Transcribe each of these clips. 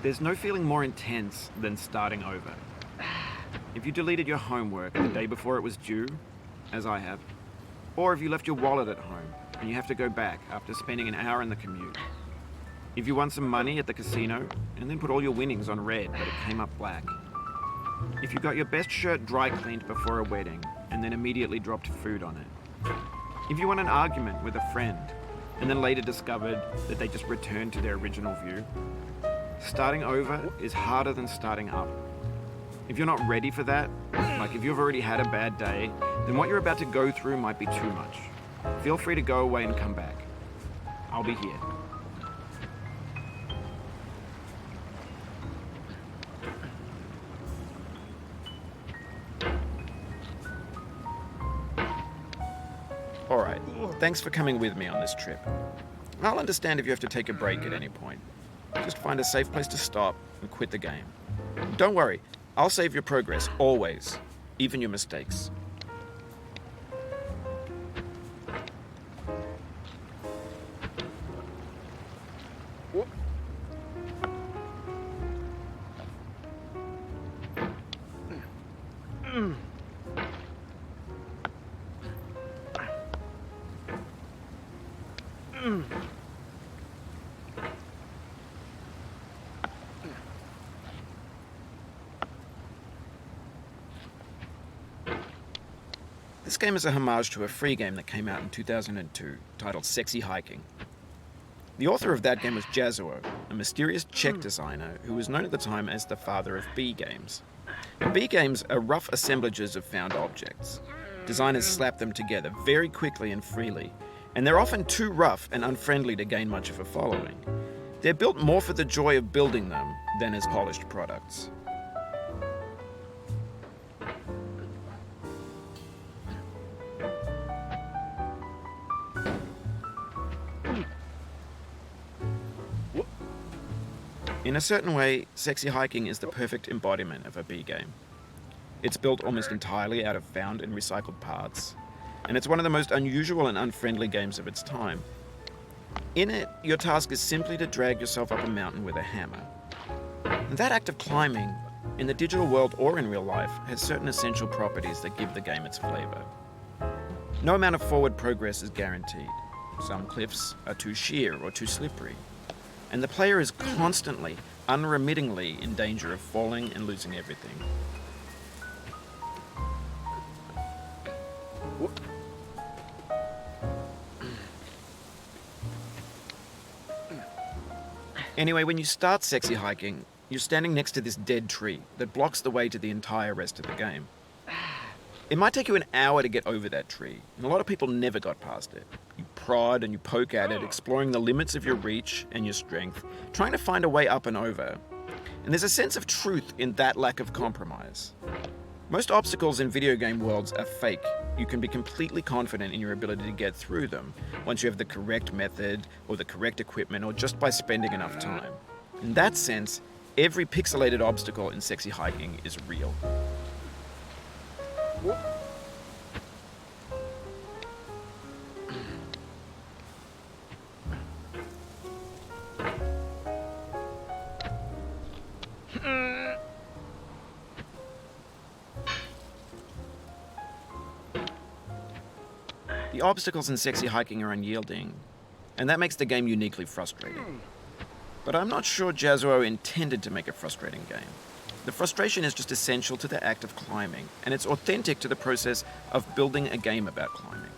There's no feeling more intense than starting over. If you deleted your homework the day before it was due, as I have, or if you left your wallet at home and you have to go back after spending an hour in the commute. If you won some money at the casino and then put all your winnings on red but it came up black. If you got your best shirt dry cleaned before a wedding and then immediately dropped food on it. If you won an argument with a friend and then later discovered that they just returned to their original view. Starting over is harder than starting up. If you're not ready for that, like if you've already had a bad day, then what you're about to go through might be too much. Feel free to go away and come back. I'll be here. Alright, thanks for coming with me on this trip. I'll understand if you have to take a break at any point. Just find a safe place to stop and quit the game. Don't worry, I'll save your progress, always, even your mistakes. This game is a homage to a free game that came out in 2002, titled Sexy Hiking. The author of that game was Jazuo, a mysterious Czech designer who was known at the time as the father of B games. And B games are rough assemblages of found objects. Designers slap them together very quickly and freely, and they're often too rough and unfriendly to gain much of a following. They're built more for the joy of building them than as polished products. In a certain way, Sexy Hiking is the perfect embodiment of a bee game. It's built almost entirely out of found and recycled parts, and it's one of the most unusual and unfriendly games of its time. In it, your task is simply to drag yourself up a mountain with a hammer. And that act of climbing, in the digital world or in real life, has certain essential properties that give the game its flavor. No amount of forward progress is guaranteed. Some cliffs are too sheer or too slippery, and the player is constantly, unremittingly in danger of falling and losing everything. Anyway, when you start Sexy Hiking, you're standing next to this dead tree that blocks the way to the entire rest of the game. It might take you an hour to get over that tree, and a lot of people never got past it. You prod and you poke at it, exploring the limits of your reach and your strength, trying to find a way up and over. And there's a sense of truth in that lack of compromise. Most obstacles in video game worlds are fake. You can be completely confident in your ability to get through them once you have the correct method or the correct equipment or just by spending enough time. In that sense, every pixelated obstacle in Sexy Hiking is real. The obstacles in Sexy Hiking are unyielding, and that makes the game uniquely frustrating. But I'm not sure Jazzuo intended to make a frustrating game. The frustration is just essential to the act of climbing, and it's authentic to the process of building a game about climbing.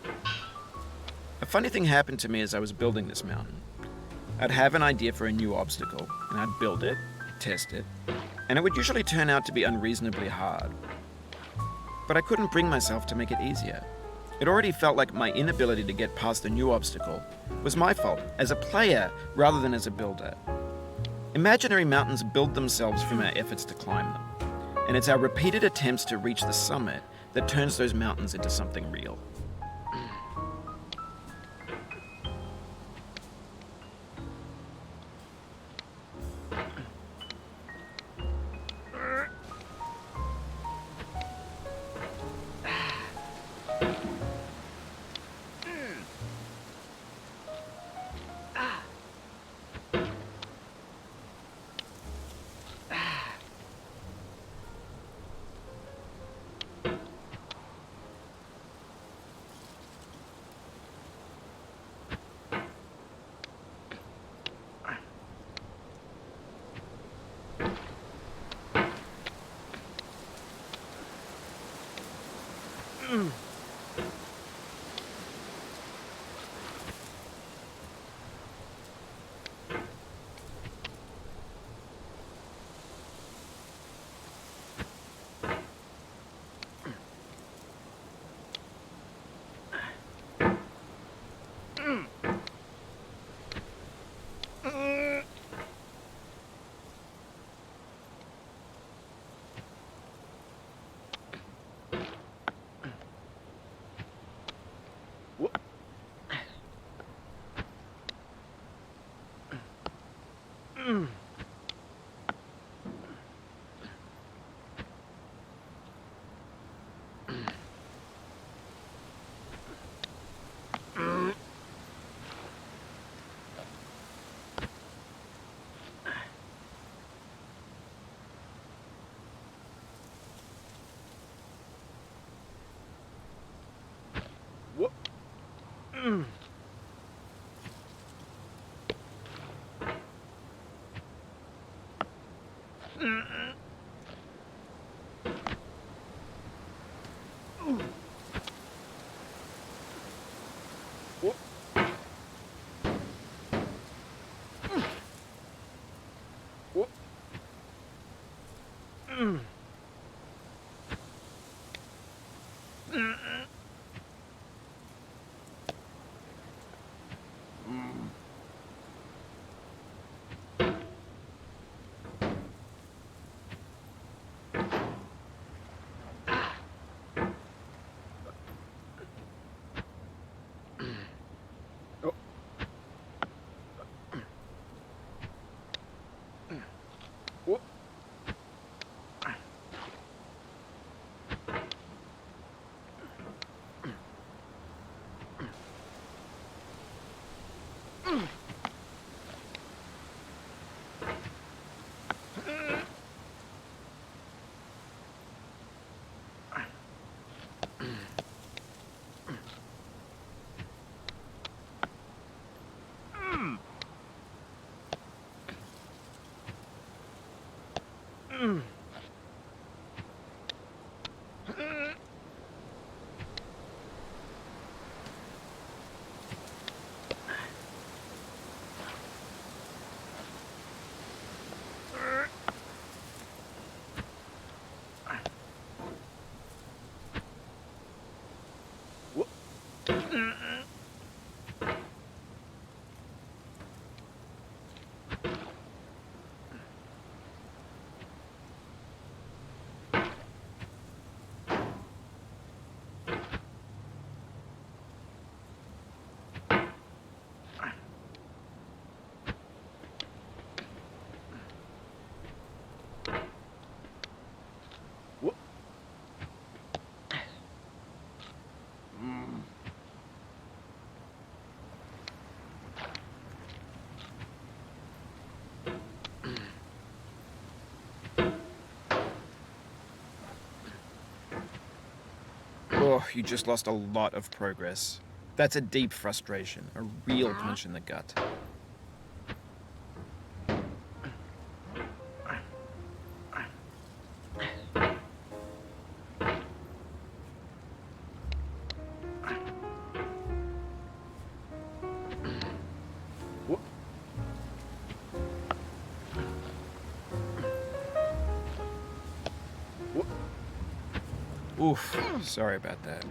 A funny thing happened to me as I was building this mountain. I'd have an idea for a new obstacle, and I'd build it, test it, and it would usually turn out to be unreasonably hard. But I couldn't bring myself to make it easier. It already felt like my inability to get past the new obstacle was my fault as a player rather than as a builder. Imaginary mountains build themselves from our efforts to climb them, and it's our repeated attempts to reach the summit that turns those mountains into something real. Oh, you just lost a lot of progress. That's a deep frustration, a real punch in the gut. Oof, sorry about that.